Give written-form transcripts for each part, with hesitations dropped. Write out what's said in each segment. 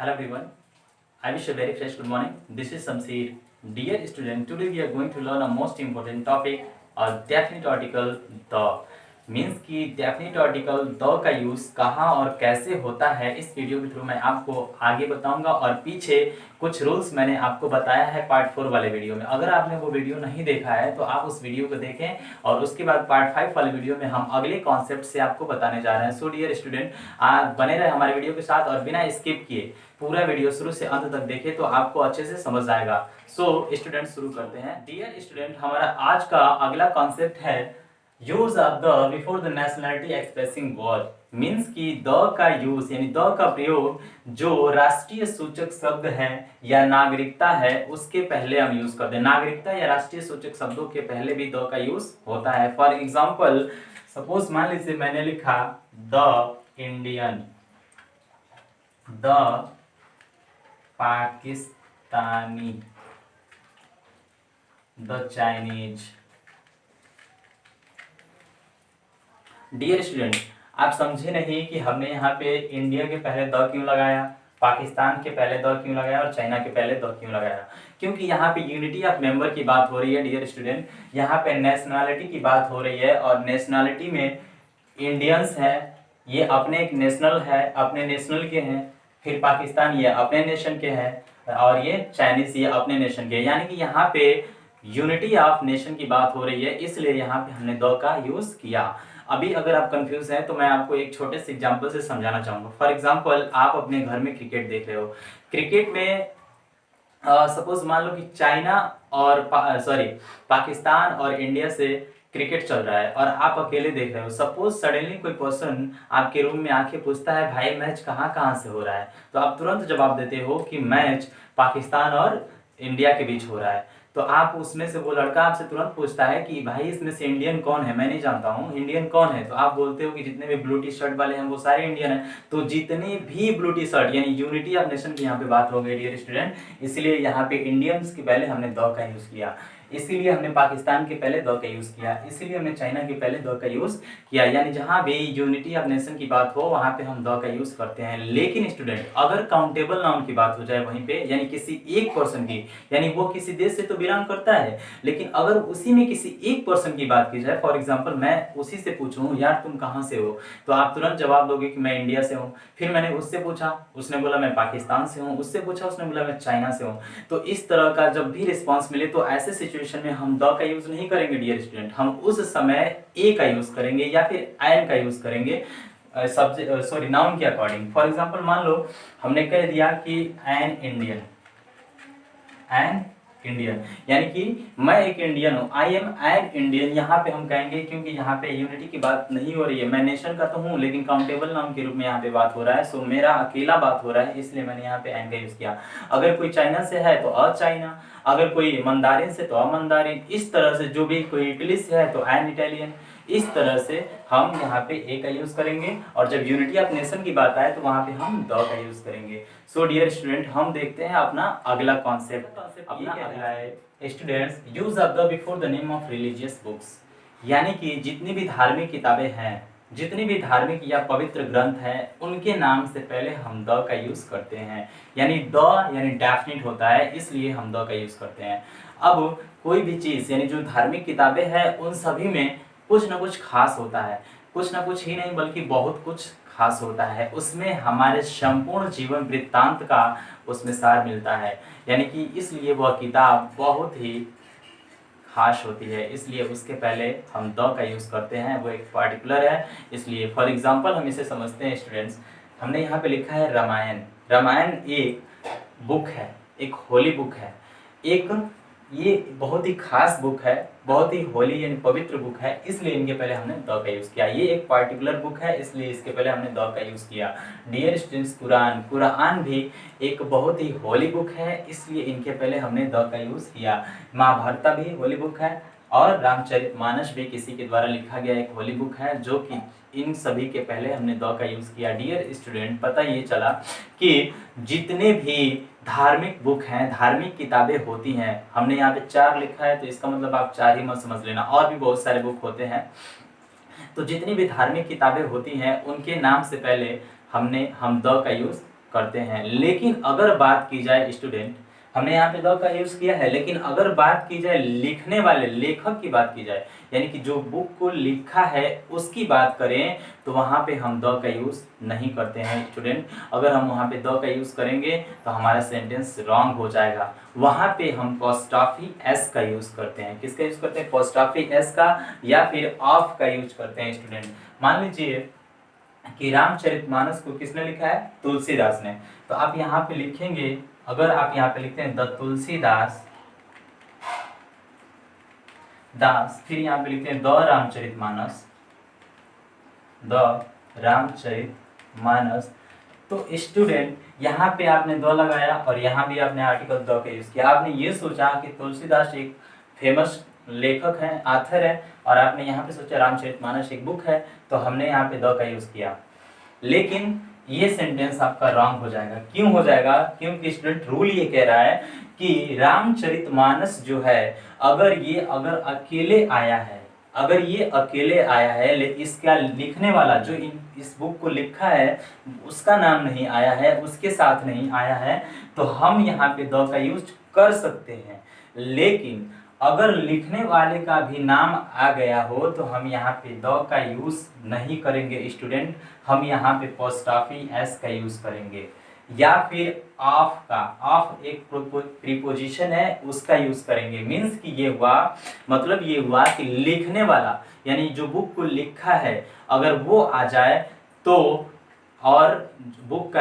Hello everyone. I wish a very fresh good morning. This is Samseer. Dear student, today we are going to learn a most important topic, a definite article the. Means कि definite article the का use कहाँ और कैसे होता है इस video के through मैं आपको आगे बताऊंगा। और पीछे कुछ रूल्स मैंने आपको बताया है पार्ट 4 वाले वीडियो में। अगर आपने वो वीडियो नहीं देखा है तो आप उस वीडियो को देखें और उसके बाद पार्ट 5 वाले वीडियो में हम अगले कॉन्सेप्ट से आपको बताने जा रहे हैं। सो डियर स्टूडेंट, आप बने रहे हमारे वीडियो के साथ और बिना स्किप किए पूरा वीडियो शुरू से अंत तक देखें तो आपको अच्छे से समझ आएगा। सो स्टूडेंट शुरू करते हैं। डियर स्टूडेंट, हमारा आज का अगला कॉन्सेप्ट है use of the before the nationality expressing word. Means कि द का यूज यानी द का प्रयोग जो राष्ट्रीय सूचक शब्द है या नागरिकता है उसके पहले हम यूज करते हैं। नागरिकता या राष्ट्रीय सूचक शब्दों के पहले भी द का यूज होता है। फॉर एग्जाम्पल सपोज मान लीजिए मैंने लिखा the Indian, the Pakistani, the Chinese. Dear student, आप समझे नहीं कि हमने यहाँ पे इंडिया के पहले द क्यों लगाया, पाकिस्तान के पहले द क्यों लगाया और चाइना के पहले द क्यों लगाया? क्योंकि यहाँ पे यूनिटी ऑफ मेंबर की बात हो रही है। डियर स्टूडेंट, यहाँ पे नेशनलिटी की बात हो रही है और नेशनलिटी में इंडियंस हैं, ये अपने एक नेशनल है, अपने नेशनल के हैं। फिर पाकिस्तान ये अपने नेशन के हैं और ये चाइनीज ये अपने नेशन के। यानी कि यहाँ पे यूनिटी ऑफ नेशन की बात हो रही है, इसलिए यहाँ पे हमने द का यूज किया। अभी अगर आप कंफ्यूज हैं तो मैं आपको एक छोटे से एग्जांपल से समझाना चाहूँगा। फॉर एग्जांपल आप अपने घर में क्रिकेट देख रहे हो। क्रिकेट में सपोज मान लो कि चाइना और पाकिस्तान और इंडिया से क्रिकेट चल रहा है और आप अकेले देख रहे हो। सपोज सडनली कोई पर्सन आपके रूम में आके पूछता है भाई मैच कहाँ से हो रहा है, तो आप तुरंत जवाब देते हो कि मैच पाकिस्तान और इंडिया के बीच हो रहा है। तो आप उसमें से वो लड़का आपसे तुरंत पूछता है कि भाई इसमें से इंडियन कौन है, मैं नहीं जानता हूँ, इंडियन कौन है? तो आप बोलते हो कि जितने भी ब्लू टी शर्ट वाले हैं वो सारे इंडियन हैं। तो जितने भी ब्लू टी शर्ट यानी यूनिटी ऑफ नेशन की यहाँ पे बात हो गई डियर स्टूडेंट, इसलिए यहाँ पे इंडियंस के पहले हमने द का यूज किया, इसीलिए हमने पाकिस्तान के पहले द का यूज किया, इसीलिए हमने चाइना के पहले द का यूज किया। यानी जहां भी यूनिटी ऑफ नेशन की बात हो वहां पे हम द का यूज करते हैं। लेकिन स्टूडेंट अगर काउंटेबल नाउन की बात हो जाए वहीं पे यानी किसी एक पर्सन की, यानी वो किसी देश से तो बिलोंग करता है, लेकिन अगर उसी में किसी एक पर्सन की बात की जाए, फॉर एग्जाम्पल मैं उसी से पूछूं यार तुम कहाँ से हो, तो आप तुरंत जवाब दोगे कि मैं इंडिया से हूँ। फिर मैंने उससे पूछा, उसने बोला मैं पाकिस्तान से हूँ, उससे पूछा, उसने बोला मैं चाइना से हूँ। तो इस तरह का जब भी रिस्पॉन्स मिले तो ऐसे सिचुएशन में हम द का यूज नहीं करेंगे डियर स्टूडेंट, हम उस समय ए का यूज करेंगे या फिर एन का यूज करेंगे सब्जेक्ट नाउन के अकॉर्डिंग। फॉर एग्जांपल मान लो हमने कह दिया कि एन इंडियन, एन इंडियन यानी कि मैं एक इंडियन हूँ, आई एम एन इंडियन। यहाँ पे हम कहेंगे क्योंकि यहाँ पे यूनिटी की बात नहीं हो रही है, मैं नेशन का तो हूँ लेकिन काउंटेबल नाउन के रूप में यहाँ पे बात हो रहा है। सो मेरा अकेला बात हो रहा है, इसलिए मैंने यहाँ पे एन का यूज किया। अगर कोई चाइना से है तो अ चाइना, अगर कोई मंदारिन से तो अ मंदारिन, इस तरह से जो भी कोई इटली से है तो एन इटालियन। इस तरह से हम यहाँ पे ए का यूज करेंगे और जब यूनिटी ऑफ नेशन की बात आए तो वहाँ पे हम द का यूज करेंगे। सो डियर स्टूडेंट, हम देखते हैं अपना अगला कॉन्सेप्ट। अपना अगला है students use of the before the name of religious books. यानी कि जितनी भी धार्मिक किताबें हैं, जितनी भी धार्मिक या पवित्र ग्रंथ हैं, उनके नाम से पहले हम द का यूज करते हैं। यानी द यानी डेफिनेट होता है, इसलिए हम द का यूज करते हैं। अब कोई भी चीज़ यानी जो धार्मिक किताबें हैं उन सभी में कुछ ना कुछ खास होता है, कुछ ना कुछ ही नहीं बल्कि बहुत कुछ खास होता है। उसमें हमारे संपूर्ण जीवन वृत्तांत का उसमें सार मिलता है। यानी कि इसलिए वह किताब बहुत ही खास होती है, इसलिए उसके पहले हम द का यूज़ करते हैं। वो एक पार्टिकुलर है, इसलिए फॉर एग्जांपल हम इसे समझते हैं स्टूडेंट्स। हमने यहाँ पे लिखा है रामायण। रामायण एक बुक है, एक होली बुक है, एक ये बहुत ही खास बुक है, बहुत ही होली यानी पवित्र बुक है, इसलिए इनके पहले हमने द का यूज़ किया। ये एक पार्टिकुलर बुक है, इसलिए इसके पहले हमने द का यूज़ किया। डियर स्टूडेंट्स, कुरान भी एक बहुत ही होली बुक है, इसलिए इनके पहले हमने द का यूज़ किया। महाभारत भी होली बुक है और रामचरितमानस भी किसी के द्वारा लिखा गया एक होली बुक है, जो कि इन सभी के पहले हमने द का यूज़ किया। डियर स्टूडेंट, पता ये चला कि जितने भी धार्मिक बुक हैं, धार्मिक किताबें होती हैं, हमने यहाँ पे 4 लिखा है तो इसका मतलब आप 4 ही मत समझ लेना, और भी बहुत सारे बुक होते हैं। तो जितनी भी धार्मिक किताबें होती हैं उनके नाम से पहले हम द का यूज़ करते हैं। लेकिन अगर बात की जाए स्टूडेंट, हमने यहाँ पे द का यूज किया है, लेकिन अगर बात की जाए लिखने वाले लेखक की बात की जाए, यानी कि जो बुक को लिखा है उसकी बात करें, तो वहाँ पे हम द का यूज नहीं करते हैं स्टूडेंट। अगर हम वहाँ पे द का यूज करेंगे तो हमारा सेंटेंस रॉन्ग हो जाएगा। वहाँ पे हम पोस्टॉफी एस का यूज करते हैं। किसका यूज करते हैं? पोस्टॉफी एस का, या फिर ऑफ का यूज करते हैं स्टूडेंट। मान लीजिए कि रामचरितमानस को किसने लिखा है? तुलसीदास ने। तो आप यहाँ पे लिखेंगे, अगर आप यहाँ पे लिखते हैं द तुलसीदास फिर यहाँ पे लिखते हैं द रामचरितमानस, तो स्टूडेंट यहाँ पे आपने द लगाया और यहाँ भी आपने आर्टिकल द का यूज किया। आपने ये सोचा कि तुलसीदास एक फेमस लेखक है, आथर है, और आपने यहाँ पे सोचा रामचरितमानस एक बुक है, तो हमने यहाँ पे द का यूज किया। लेकिन ये सेंटेंस आपका रॉन्ग हो जाएगा। क्यों हो जाएगा? क्योंकि स्टूडेंट रूल ये कह रहा है कि रामचरितमानस जो है, अगर अकेले आया है, इसका लिखने वाला जो इस बुक को लिखा है उसका नाम नहीं आया है, उसके साथ नहीं आया है, तो हम यहाँ पे द का यूज कर सकते हैं। लेकिन अगर लिखने वाले का भी नाम आ गया हो तो हम यहाँ पे द का यूज नहीं करेंगे स्टूडेंट, हम यहाँ पे पोस्टॉफी एस का यूज करेंगे, या फिर ऑफ एक प्रीपोजिशन है उसका यूज करेंगे। मीन्स कि ये हुआ कि लिखने वाला, यानी जो बुक को लिखा है, अगर वो आ जाए तो, और बुक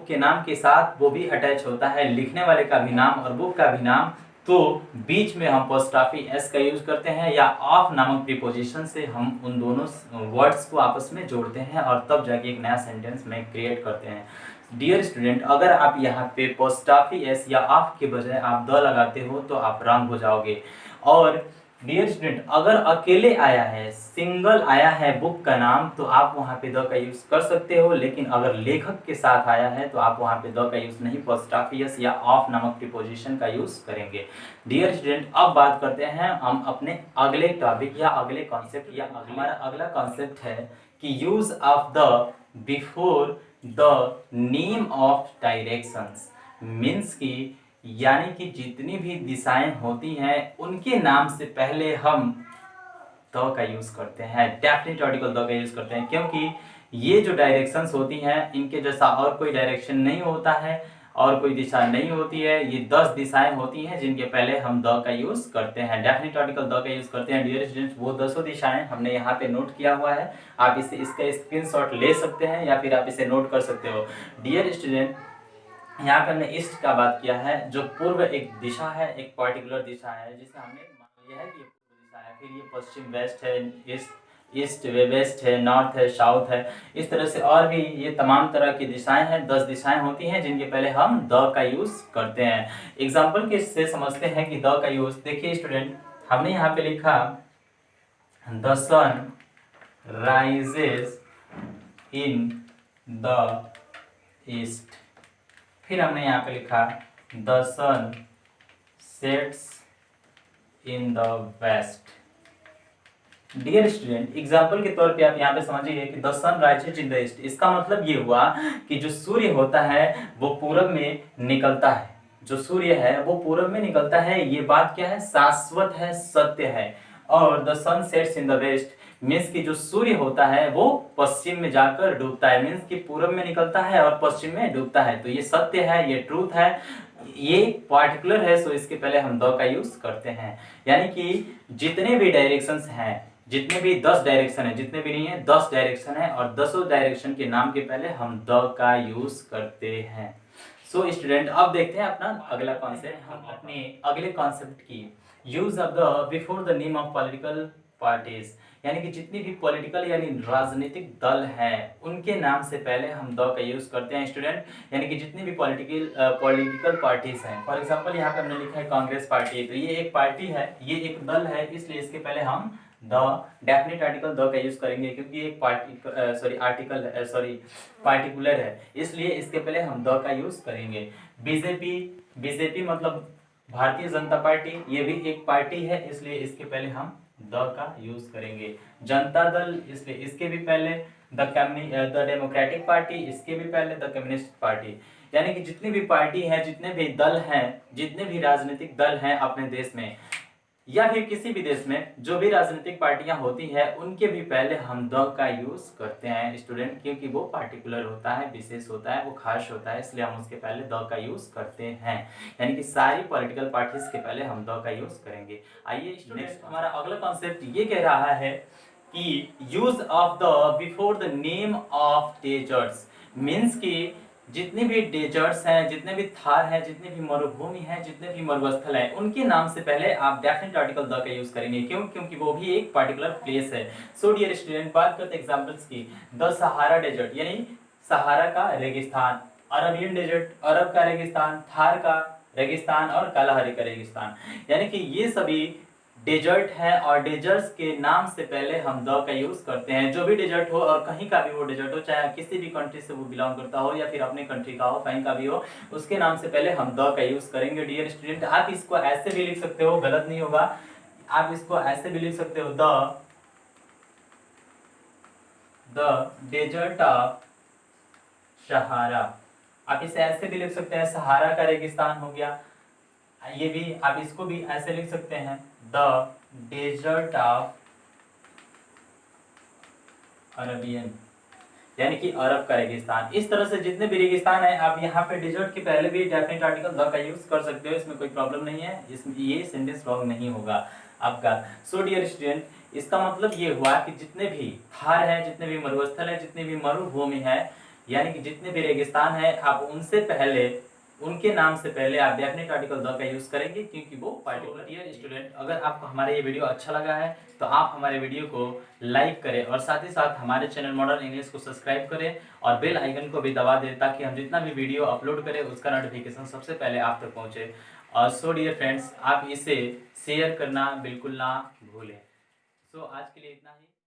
के नाम के साथ वो भी अटैच होता है, लिखने वाले का भी नाम और बुक का भी नाम, तो बीच में हम पोस्टॉफी एस का यूज करते हैं, या ऑफ नामक प्रीपोजिशन से हम उन दोनों वर्ड्स को आपस में जोड़ते हैं और तब जाके एक नया सेंटेंस में क्रिएट करते हैं। डियर स्टूडेंट, अगर आप यहाँ पे पोस्टॉफी एस या ऑफ के बजाय आप द लगाते हो तो आप रॉन्ग हो जाओगे। और डियर स्टूडेंट, अगर अकेले आया है, सिंगल आया है बुक का नाम, तो आप वहाँ पे द का यूज कर सकते हो। लेकिन अगर लेखक के साथ आया है तो आप वहाँ पे द का यूज नहीं, पोस्टॉफी एस या ऑफ नामक प्रीपोजिशन का यूज करेंगे। डियर स्टूडेंट, अब बात करते हैं हम अपने अगले टॉपिक या अगले कॉन्सेप्ट, या हमारा अगला कॉन्सेप्ट है कि use of the before the name of directions. Means की यानी कि जितनी भी दिशाएं होती हैं उनके नाम से पहले हम द का यूज करते हैं, डेफिनेट आर्टिकल द का यूज करते हैं, क्योंकि ये जो डायरेक्शंस होती हैं इनके जैसा और कोई डायरेक्शन नहीं होता है और कोई दिशा नहीं होती है। ये 10 दिशाएं होती हैं जिनके पहले हम द का यूज करते हैं, डेफिनेट आर्टिकल द का यूज करते हैं। डियर स्टूडेंट्स, वो 10 दिशाएं हमने यहाँ पे नोट किया हुआ है, आप इसका स्क्रीनशॉट ले सकते हैं या फिर आप इसे नोट कर सकते हो। डियर स्टूडेंट, यहाँ पे हमने ईस्ट का बात किया है, जो पूर्व एक दिशा है, एक पर्टिकुलर दिशा है जिसे हमने मान लिया है कि पूर्व दिशा है। फिर ये पश्चिम वेस्ट है, ईस्ट वेस्ट है, नॉर्थ है, साउथ है, इस तरह से और भी ये तमाम तरह की दिशाएं हैं। 10 दिशाएं होती हैं जिनके पहले हम द का यूज करते हैं। एग्जाम्पल के से समझते हैं कि द का यूज। देखिए स्टूडेंट, हमने यहाँ पे लिखा the sun rises in the east. फिर हमने यहाँ पे लिखा the sun sets in the west. Dear student, example के तौर पे आप यहाँ पे समझिए कि the sun rises in the east, इसका मतलब ये हुआ कि जो सूर्य होता है वो पूरब में निकलता है, जो सूर्य है वो पूरब में निकलता है। ये बात क्या है? शाश्वत है, सत्य है। और the sun sets in the west means कि जो सूर्य होता है वो पश्चिम में जाकर डूबता है, मीन्स कि पूरब में निकलता है और पश्चिम में डूबता है। तो ये सत्य है, ये ट्रूथ है, ये पार्टिकुलर है, सो इसके पहले हम द का यूज करते हैं। यानी कि जितने भी डायरेक्शंस हैं, जितने भी 10 डायरेक्शन है, जितने भी नहीं है 10 डायरेक्शन है, और 10 डायरेक्शन के नाम के पहले हम द का यूज करते हैं। सो स्टूडेंट, अब देखते हैं अपना अगला कॉन्सेप्ट। हम अपने अगले कॉन्सेप्ट की use of the before the name of political parties, यानी कि जितनी भी पॉलिटिकल यानी राजनीतिक दल हैं उनके नाम से पहले हम द का यूज करते हैं स्टूडेंट। यानी कि जितनी भी पॉलिटिकल पार्टीज हैं, फॉर एग्जांपल यहाँ पे हमने लिखा है कांग्रेस पार्टी, तो ये एक पार्टी है, ये एक दल है, इसलिए इसके पहले हम द डेफिनेट आर्टिकल द का यूज करेंगे, क्योंकि एक पार्टिकुलर है, इसलिए इसके पहले हम द का यूज करेंगे। बीजेपी मतलब भारतीय जनता पार्टी, ये भी एक पार्टी है, इसलिए इसके पहले हम द का यूज करेंगे। जनता दल, इसलिए इसके भी पहले द डेमोक्रेटिक पार्टी, इसके भी पहले द कम्युनिस्ट पार्टी। यानी कि जितनी भी पार्टी है, जितने भी दल हैं, जितने भी राजनीतिक दल हैं अपने देश में या फिर किसी भी देश में, जो भी राजनीतिक पार्टियां होती हैं उनके भी पहले हम द का यूज करते हैं स्टूडेंट, क्योंकि वो पार्टिकुलर होता है, विशेष होता है, वो खास होता है, इसलिए हम उसके पहले द का यूज करते हैं। यानी कि सारी पॉलिटिकल पार्टीज के पहले हम द का यूज करेंगे। आइए स्टूडेंट, हमारा अगला कॉन्सेप्ट ये कह रहा है कि use of the before the name of desserts, means कि जितने भी डेजर्ट्स हैं, जितने भी थार हैं, जितने भी मरुभूमि हैं, जितने भी मरुस्थल हैं, उनके नाम से पहले आप डेफिनेट आर्टिकल द का यूज करेंगे। क्यों? क्योंकि वो भी एक पर्टिकुलर प्लेस है। सो डियर स्टूडेंट, बात करते हैं एग्जांपल्स की। द सहारा डेजर्ट यानी सहारा का रेगिस्तान, अरबियन डेजर्ट अरब का रेगिस्तान, थार का रेगिस्तान और कालाहारी का रेगिस्तान। यानी कि ये सभी डेजर्ट है और डेजर्ट्स के नाम से पहले हम द का यूज करते हैं। जो भी डेजर्ट हो और कहीं का भी वो डेजर्ट हो, चाहे किसी भी कंट्री से वो बिलोंग करता हो या फिर अपने कंट्री का हो, कहीं का भी हो, उसके नाम से पहले हम द का यूज करेंगे। डियर स्टूडेंट, आप इसको ऐसे भी लिख सकते हो, गलत नहीं होगा। आप इसको ऐसे भी लिख सकते हो, द डेजर्ट ऑफ सहारा। आप इसे ऐसे भी लिख सकते हैं, सहारा का रेगिस्तान हो गया। ये भी आप इसको भी ऐसे लिख सकते हैं, द डेजर्ट ऑफ अरबियन, यानी कि अरब का रेगिस्तान। इस तरह से जितने भी रेगिस्तान है, आप यहाँ पे डेजर्ट के पहले भी डेफिनेट आर्टिकल द का यूज कर सकते हो, इसमें कोई प्रॉब्लम नहीं है, इसमें ये सेंटेंस रॉन्ग नहीं होगा आपका। सो डियर स्टूडेंट, इसका मतलब ये हुआ कि जितने भी थार है, जितने भी मरुस्थल है, जितने भी मरुभूमि है, यानी कि जितने भी रेगिस्तान है, आप उनसे पहले, उनके नाम से पहले आप डेफिनेट आर्टिकल द का यूज करेंगे, क्योंकि वो पार्टिकुलर। डियर स्टूडेंट, अगर आपको हमारा ये वीडियो अच्छा लगा है तो आप हमारे वीडियो को लाइक करें और साथ ही साथ हमारे चैनल मॉडर्न इंग्लिश को सब्सक्राइब करें और बेल आइकन को भी दबा दें, ताकि हम जितना भी वीडियो अपलोड करें उसका नोटिफिकेशन सबसे पहले आप तक पहुंचे। और सो डियर फ्रेंड्स, आप इसे शेयर करना बिल्कुल ना भूलें। सो आज के लिए इतना ही।